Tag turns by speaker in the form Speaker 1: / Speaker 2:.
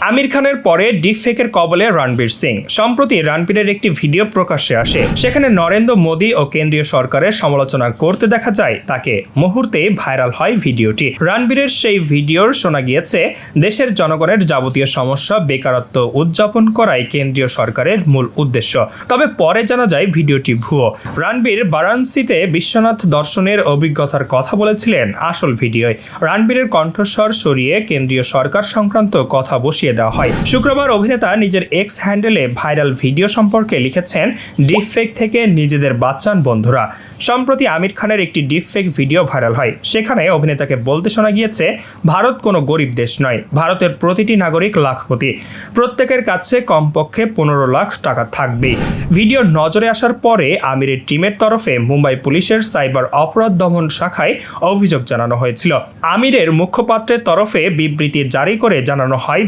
Speaker 1: আমির খানের পরে ডিপফেকের কবলে রণবীর সিং। সম্প্রতি রণবীরের একটি ভিডিও প্রকাশ্যে আসে, সেখানে নরেন্দ্র মোদী ও কেন্দ্রীয় সরকারের সমালোচনা করতে দেখা যায় তাকে। মুহূর্তে ভাইরাল হয় ভিডিওটি। রণবীরের সেই ভিডিওর শোনা গিয়েছে দেশের জনগণের যাবতীয় সমস্যা, বেকারত্ব উদযাপন করাই কেন্দ্রীয় সরকারের মূল উদ্দেশ্য। তবে পরে জানা যায় ভিডিওটি ভুয়ো। রণবীর বারাণসীতে বিশ্বনাথ দর্শনের অভিজ্ঞতার কথা বলেছিলেন আসল ভিডিওয়। রণবীরের কণ্ঠস্বর সরিয়ে কেন্দ্রীয় সরকার সংক্রান্ত কথা বসিয়ে দেওয়া হয়। শুক্রবার অভিনেতা নিজের এক্স হ্যান্ডেলে ভাইরাল ভিডিও সম্পর্কে লিখেছেন, ডিপফেক থেকে নিজেদের বাঁচান বন্ধুরা। সম্প্রতি আমির খানের একটি ডিপফেক ভিডিও ভাইরাল হয়। সেখানে অভিনেতাকে বলতে শোনা গিয়েছে, ভারত কোনো গরিব দেশ নয়, ভারতের প্রতিটি নাগরিক লাখপতি, প্রত্যেকের কাছে কমপক্ষে 15 লাখ টাকা থাকবেই। ভিডিও নজরে আসার পরে আমিরের টিমের তরফে মুম্বাই পুলিশের সাইবার অপরাধ দমন শাখায় অভিযোগ জানানো হয়েছিল। আমিরের মুখপাত্রের তরফে বিবৃতি জারি করে জানানো হয়,